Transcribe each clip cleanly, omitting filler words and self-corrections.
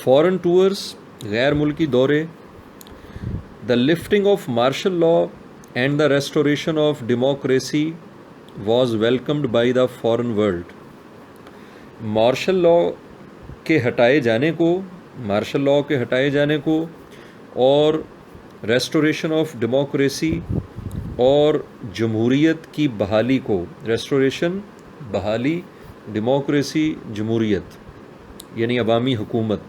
فورن tours, غیر ملکی دورے. The lifting of martial law and the restoration of democracy was welcomed by the foreign world. Martial law کے ہٹائے جانے کو اور ریسٹوریشن آف ڈیموکریسی اور جمہوریت کی بحالی کو، ریسٹوریشن بحالی، ڈیموکریسی جمہوریت یعنی عوامی حکومت.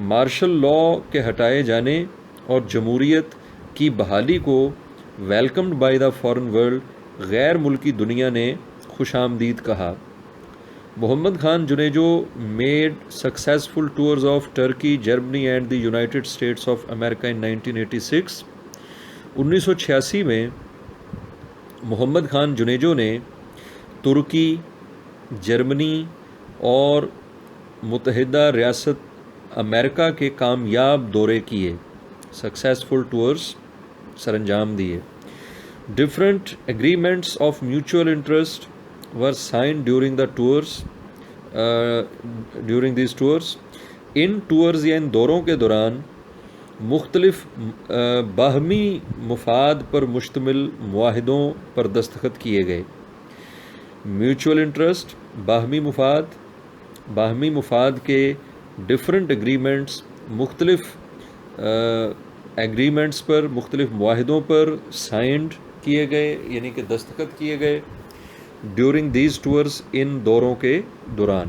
مارشل لا کے ہٹائے جانے اور جمہوریت کی بحالی کو welcomed by the foreign world, غیر ملکی دنیا نے خوش آمدید کہا. Muhammad Khan Junejo made successful tours of Turkey, Germany and the United States of America in 1986. 1986 میں محمد خان جنیجو نے ترکی، جرمنی اور متحدہ ریاست امریکہ کے کامیاب دورے کیے، سکسیزفل ٹورز سر انجام دیے. Different agreements of mutual interest were signed during these tours. ان ٹورز یا ان دوروں کے دوران مختلف باہمی مفاد پر مشتمل معاہدوں پر دستخط کیے گئے. میوچول انٹرسٹ، باہمی مفاد کے ڈفرینٹ ایگریمنٹس، مختلف ایگریمنٹس پر، مختلف معاہدوں پر سائنڈ کیے گئے یعنی کہ دستخط کیے گئے ڈیورنگ دیز ٹورز، ان دوروں کے دوران.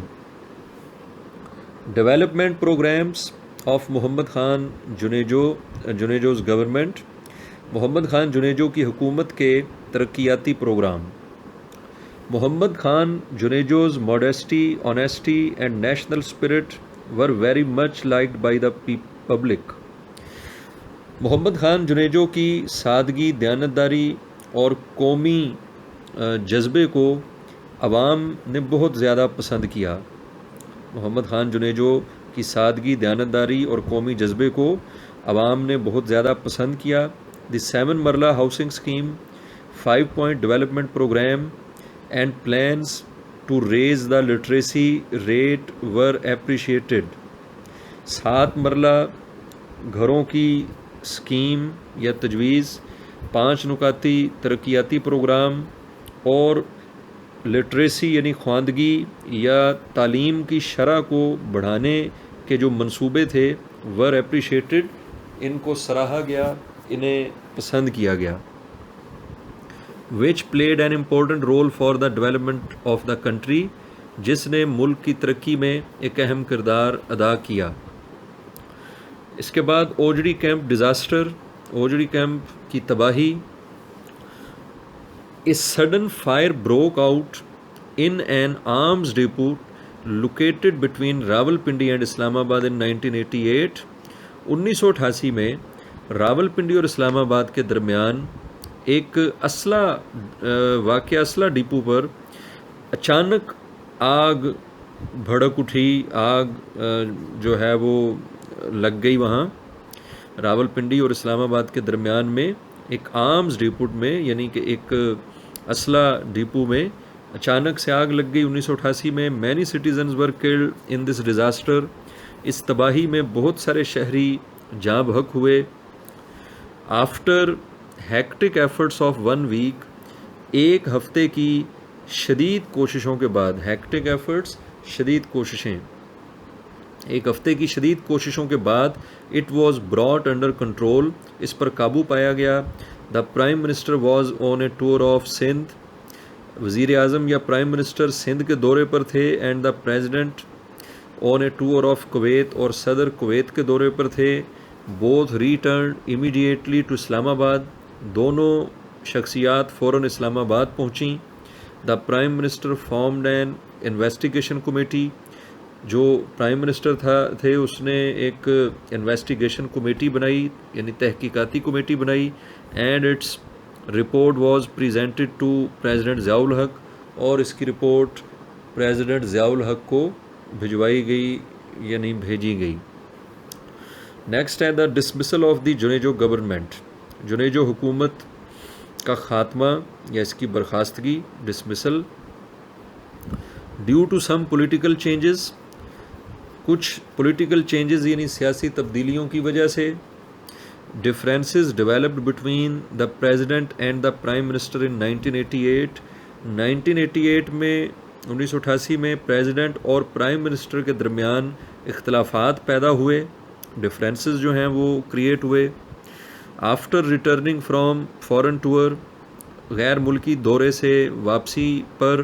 Development programmes of Muhammad Khan Junejo's government. Muhammad Khan Junejo کی حکومت کے ترقیاتی پروگرام. Muhammad Khan Junejo's modesty, honesty and national spirit were very much liked by the public. محمد خان جنیجو کی سادگی، دیانتداری اور قومی جذبے کو عوام نے بہت زیادہ پسند کیا. محمد خان جنیجو کی سادگی، دیانتداری اور قومی جذبے کو عوام نے بہت زیادہ پسند کیا. The 7 marla housing scheme, 5 point development programme and plans to raise the literacy rate were appreciated. 7 مرلہ گھروں کی اسکیم یا تجویز، 5 نکاتی ترقیاتی پروگرام اور لٹریسی یعنی خواندگی یا تعلیم کی شرح کو بڑھانے کے جو منصوبے تھے ور اپریشیٹڈ، ان کو سراہا گیا، انہیں پسند کیا گیا. Which played an important role for the development of the country, جس نے ملک کی ترقی میں ایک اہم کردار ادا کیا. اس کے بعد اوجڑی کیمپ ڈیزاسٹر، اوجڑی کیمپ کی تباہی. A sudden fire broke out in an arms depot located between Rawalpindi and Islamabad in 1988. 1988 میں راولپنڈی اور اسلام آباد کے درمیان ایک اسلحہ ڈپو پر اچانک آگ بھڑک اٹھی، آگ جو ہے وہ لگ گئی. وہاں راولپنڈی اور اسلام آباد کے درمیان میں ایک آرمز ڈپو میں یعنی کہ ایک اسلحہ ڈپو میں اچانک سے آگ لگ گئی 1988 میں. Many citizens were killed in this disaster. اس تباہی میں بہت سارے شہری جاں بحق ہوئے. After hectic efforts of 1 week، ایک ہفتے کی شدید کوششوں کے بعد، ہیکٹک ایفرٹس شدید کوششیں، ایک ہفتے کی شدید کوششوں کے بعد it was brought under control, اس پر قابو پایا گیا. The prime minister was on a tour of Sindh. وزیر اعظم یا پرائم منسٹر سندھ کے دورے پر تھے. And the president on a tour of Kuwait, اور صدر کویت کے دورے پر تھے. Both returned immediately to Islamabad. دونوں شخصیات فوراً اسلام آباد پہنچیں. The prime minister formed an investigation committee. جو پرائم منسٹر تھے اس نے ایک انویسٹیگیشن کمیٹی بنائی یعنی تحقیقاتی کمیٹی بنائی. And its report was presented to president Zia ul Haq, اور اس کی رپورٹ پریزیڈنٹ ضیاء الحق کو بھجوائی گئی یعنی بھیجی گئی. نیکسٹ ہے the dismissal of the Junejo government. Junejo حکومت کا خاتمہ یا اس کی برخاستگی، dismissal. Due to some political changes, کچھ پولیٹیکل چینجز یعنی سیاسی تبدیلیوں کی وجہ سے differences developed between the president and the prime minister in 1988. 1988 میں 1988 میں پریزیڈنٹ اور پرائم منسٹر کے درمیان اختلافات پیدا ہوئے، ڈفرینسز جو ہیں وہ کریٹ ہوئے. After returning from foreign tour, غیر ملکی دورے سے واپسی پر،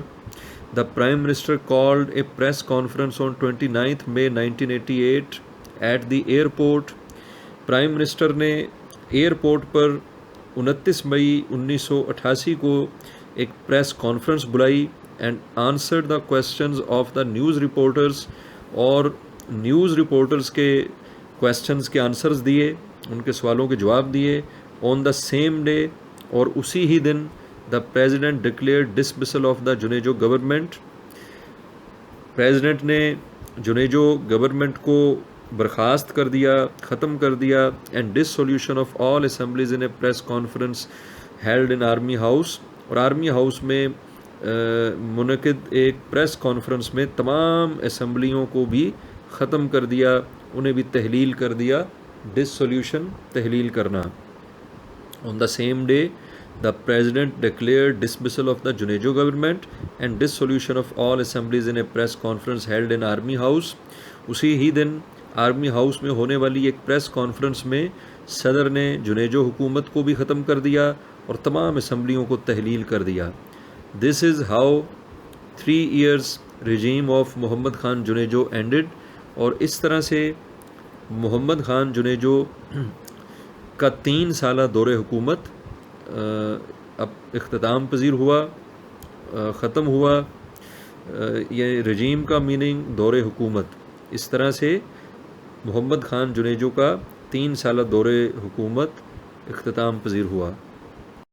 the prime minister called a press conference on 29 May 1988 at the airport. Prime minister نے ایئرپورٹ پر 29 مئی 1988 کو ایک پریس کانفرنس بلائی and answered the questions of the news reporters, اور نیوز رپورٹرز کے کویسچنز کے آنسرز دیے، ان کے سوالوں کے جواب دیے. آن دا سیم ڈے، اور اسی ہی دن، the president declared dismissal of the Junejo government. President نے جنیجو گورنمنٹ کو برخاست کر دیا، ختم کر دیا. And dissolution of all assemblies in a press conference held in army house, اور آرمی ہاؤس میں منعقد ایک پریس کانفرنس میں تمام اسمبلیوں کو بھی ختم کر دیا، انہیں بھی تحلیل کر دیا. ڈسولوشن، تحلیل کرنا. On the same day, the president declared dismissal of the Junejo government and dissolution of all assemblies in a press conference held in Army House. اسی ہی دن آرمی ہاؤس میں ہونے والی ایک پریس کانفرنس میں صدر نے جنیجو حکومت کو بھی ختم کر دیا اور تمام اسمبلیوں کو تحلیل کر دیا. This is how 3 years regime of Muhammad Khan Junejo ended. اور اس طرح سے محمد خان جنیجو کا 3 سالہ دور حکومت اب اختتام پذیر ہوا، ختم ہوا. یہ رجیم کا میننگ دور حکومت. اس طرح سے محمد خان جنیجو کا 3 سالہ دور حکومت اختتام پذیر ہوا.